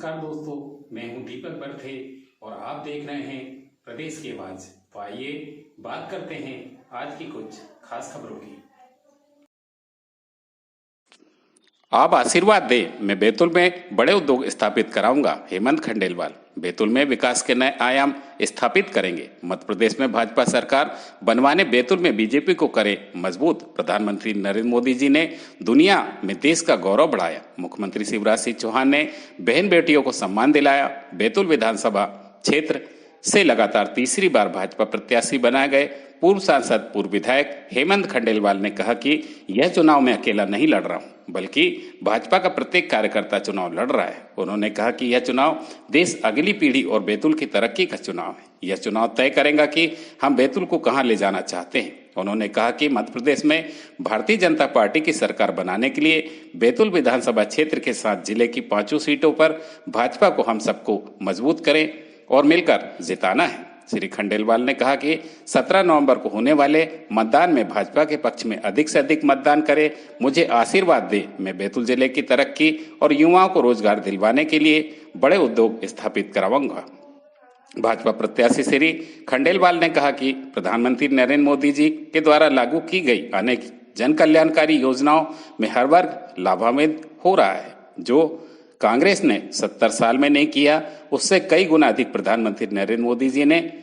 नमस्कार दोस्तों, मैं हूं दीपक बर्थे और आप देख रहे हैं प्रदेश की आवाज। तो आइए बात करते हैं आज की कुछ खास खबरों की। आप आशीर्वाद दे, मैं बैतूल में बड़े उद्योग स्थापित कराऊंगा। हेमंत खंडेलवाल बैतूल में विकास के नए आयाम स्थापित करेंगे। मध्य प्रदेश में भाजपा सरकार बनवाने बैतूल में बीजेपी को करे मजबूत। प्रधानमंत्री नरेंद्र मोदी जी ने दुनिया में देश का गौरव बढ़ाया। मुख्यमंत्री शिवराज सिंह चौहान ने बहन बेटियों को सम्मान दिलाया। बैतूल विधानसभा क्षेत्र से लगातार तीसरी बार भाजपा प्रत्याशी बनाए गए पूर्व सांसद पूर्व विधायक हेमंत खंडेलवाल ने कहा कि यह चुनाव मैं अकेला नहीं लड़ रहा हूं, बल्कि भाजपा का प्रत्येक कार्यकर्ता चुनाव लड़ रहा है। उन्होंने कहा कि यह चुनाव देश अगली पीढ़ी और बैतूल की तरक्की का चुनाव है। यह चुनाव तय करेगा कि हम बैतूल को कहां ले जाना चाहते हैं। उन्होंने कहा कि मध्य प्रदेश में भारतीय जनता पार्टी की सरकार बनाने के लिए बैतूल विधानसभा क्षेत्र के साथ जिले की 5 सीटों पर भाजपा को हम सबको मजबूत करें और मिलकर जिताना है। श्री खंडेलवाल ने कहा कि 17 नवंबर को होने वाले मतदान में भाजपा के पक्ष में अधिक से अधिक मतदान करें। मुझे आशीर्वाद दे, मैं बैतूल जिले की तरक्की और युवाओं को रोजगार दिलवाने के लिए बड़े उद्योग स्थापित कराऊंगा। भाजपा प्रत्याशी श्री खंडेलवाल ने कहा कि प्रधानमंत्री नरेंद्र मोदी जी के द्वारा लागू की गई अनेक जन कल्याणकारी योजनाओं में हर वर्ग लाभान्वित हो रहा है। जो कांग्रेस ने 70 साल में नहीं किया, उससे कई गुना अधिक प्रधानमंत्री नरेंद्र मोदी जी ने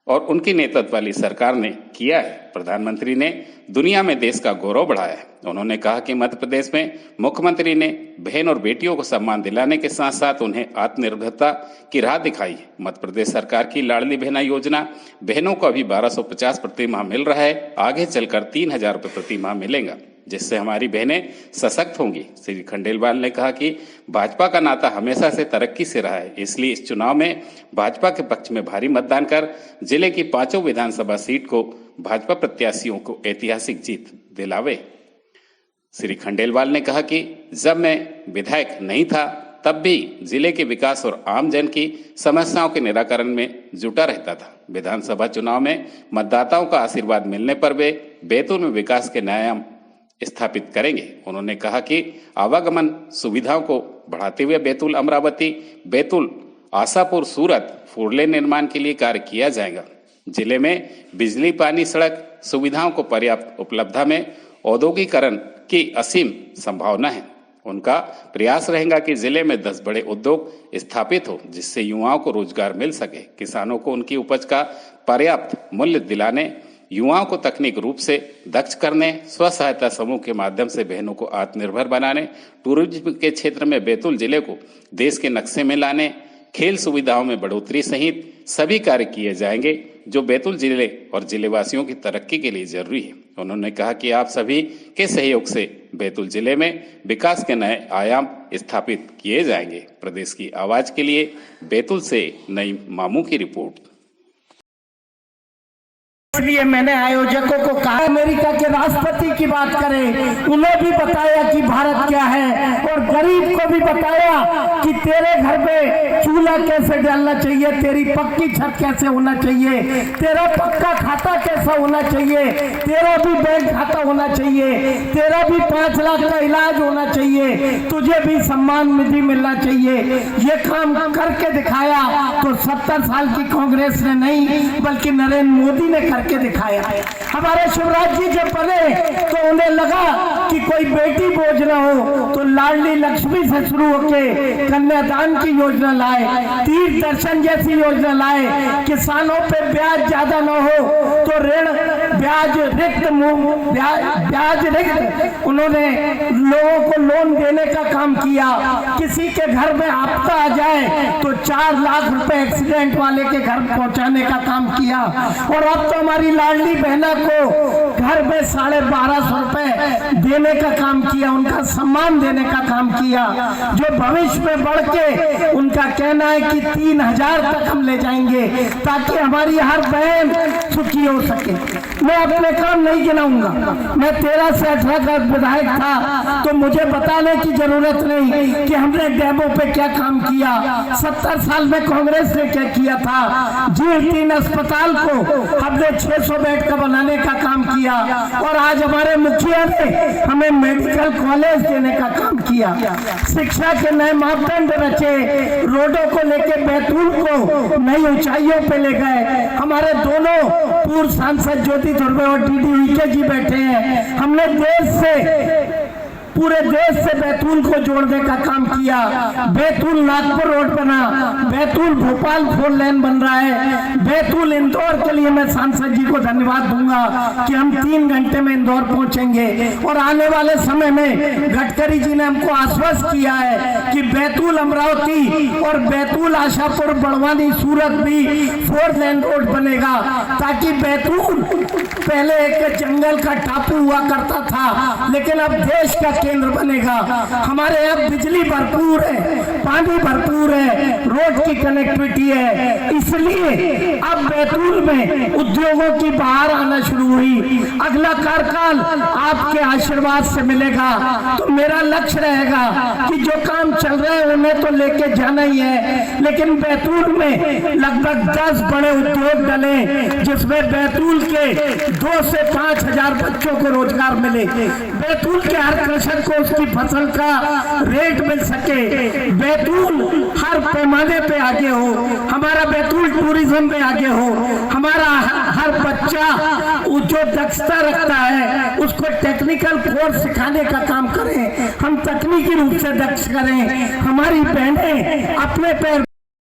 और उनकी नेतृत्व वाली सरकार ने किया है। प्रधानमंत्री ने दुनिया में देश का गौरव बढ़ाया है। उन्होंने कहा कि मध्य प्रदेश में मुख्यमंत्री ने बहन और बेटियों को सम्मान दिलाने के साथ साथ उन्हें आत्मनिर्भरता की राह दिखाई है। मध्य प्रदेश सरकार की लाडली बहना योजना बहनों को अभी 1250 प्रति माह मिल रहा है, आगे चलकर 3000 रुपये प्रति माह मिलेगा, जिससे हमारी बहनें सशक्त होंगी। श्री खंडेलवाल ने कहा कि भाजपा का नाता हमेशा से तरक्की से रहा है, इसलिए इस चुनाव में भाजपा के पक्ष में भारी मतदान कर जिले की 5 विधानसभा सीट को भाजपा प्रत्याशियों को ऐतिहासिक जीत दिलावे। श्री खंडेलवाल ने कहा कि जब मैं विधायक नहीं था तब भी जिले के विकास और आमजन की समस्याओं के निराकरण में जुटा रहता था। विधानसभा चुनाव में मतदाताओं का आशीर्वाद मिलने पर वे बैतूल में विकास के नए आयाम स्थापित करेंगे। उन्होंने कहा कि आवागमन सुविधाओं को बढ़ाते हुए बैतूल अमरावती, बैतूल आशापुर, सूरत 4 लेन निर्माण के लिए कार्य किया जाएगा। जिले में बिजली, पानी, सड़क सुविधाओं को पर्याप्त उपलब्धता में औद्योगिकरण की असीम संभावना है। उनका प्रयास रहेगा कि जिले में 10 बड़े उद्योग स्थापित हो, जिससे युवाओं को रोजगार मिल सके। किसानों को उनकी उपज का पर्याप्त मूल्य दिलाने, युवाओं को तकनीक रूप से दक्ष करने, स्व सहायता समूह के माध्यम से बहनों को आत्मनिर्भर बनाने, टूरिज्म के क्षेत्र में बैतूल जिले को देश के नक्शे में लाने, खेल सुविधाओं में बढ़ोतरी सहित सभी कार्य किए जाएंगे जो बैतूल जिले और जिलेवासियों की तरक्की के लिए जरूरी है। उन्होंने कहा कि आप सभी के सहयोग से बैतूल जिले में विकास के नए आयाम स्थापित किए जाएंगे। प्रदेश की आवाज के लिए बैतूल से नईम मामू की रिपोर्ट। इसलिए मैंने आयोजकों को कहा अमेरिका के राष्ट्रपति की बात करें, उन्हें भी बताया कि भारत क्या है और गरीब को भी बताया कि तेरे घर पे चूल्हा कैसे डालना चाहिए, तेरी पक्की छत कैसे होना चाहिए, तेरा पक्का खाता कैसा होना चाहिए, तेरा भी बैंक खाता होना चाहिए, तेरा भी 5 लाख का इलाज होना चाहिए, तुझे भी सम्मान निधि मिलना चाहिए। ये काम करके दिखाया तो 70 साल की कांग्रेस ने नहीं बल्कि नरेंद्र मोदी ने करके दिखाया। हमारे शिवराज जी जब बने तो उन्हें लगा कि कोई बेटी बोझ ना हो, तो लाडली लक्ष्मी से शुरू होके कन्यादान की योजना लाए, तीर्थ दर्शन जैसी योजना लाए, किसानों पे ब्याज ज्यादा ना हो तो ऋण ब्याज रिक्त उन्होंने लोगों को लोन देने का काम किया। किसी के घर में आपदा आ जाए तो 4 लाख रुपए एक्सीडेंट वाले के घर पहुंचाने का काम किया। और अब तो हमारी लाडली बहना को घर में 1250 रुपए देने का काम किया, उनका सम्मान देने का काम किया, जो भविष्य में बढ़ के उनका कहना है कि 3000 तक हम ले जाएंगे, ताकि हमारी हर बहन सुखी हो सके। मैं अपने काम नहीं गिनाऊंगा, मैं 13 से 18 का विधायक था, तो मुझे बताने की जरूरत नहीं कि हमने डैमों पे क्या काम किया, 70 साल में कांग्रेस ने क्या किया था। जीर 3 अस्पताल को हमने 600 बेड का बनाने का काम किया, और आज हमारे मुखिया ने हमें मेडिकल कॉलेज देने का काम किया। शिक्षा के नए मापदंड रचे, रोडों को लेके बैतूल को नई ऊंचाइयों पे ले गए। हमारे दोनों पूर्व सांसद ज्योति धुर्वे और डीडी उइके जी बैठे हैं। हमने पूरे देश से बैतूल को जोड़ने का काम किया। बैतूल नागपुर रोड बना, बैतूल भोपाल 4 लेन बन रहा है। बैतूल इंदौर के लिए मैं सांसद जी को धन्यवाद दूंगा कि हम 3 घंटे में इंदौर पहुंचेंगे, और आने वाले समय में गडकरी जी ने हमको आश्वस्त किया है कि बैतूल अमरावती और बैतूल आशापुर बड़वानी सूरत भी 4 लेन रोड बनेगा, ताकि बैतूल पहले एक जंगल का टापू हुआ करता था, लेकिन अब देश का केंद्र बनेगा। हमारे यहाँ बिजली भरपूर है, पानी भरपूर है, रोड की कनेक्टिविटी है, इसलिए अब बैतूल में उद्योगों की बाहर आना शुरू हुई। अगला कार्यकाल आपके आशीर्वाद से मिलेगा, तो मेरा लक्ष्य रहेगा कि जो काम चल रहे हैं उन्हें तो लेके जाना ही है, लेकिन बैतूल में लगभग 10 बड़े उद्योग डले, जिसमें बैतूल के 2 से 5 हजार बच्चों को रोजगार मिले। बैतूल के हर कृषक को उसकी फसल का रेट मिल सके। बैतूल हर पैमाने पे आगे हो, हमारा बैतूल टूरिज्म में आगे हो, हमारा हर बच्चा जो दक्षता रखता है उसको टेक्निकल कोर्स सिखाने का काम करें, हम तकनीकी रूप से दक्ष करें, हमारी बहनें अपने पैर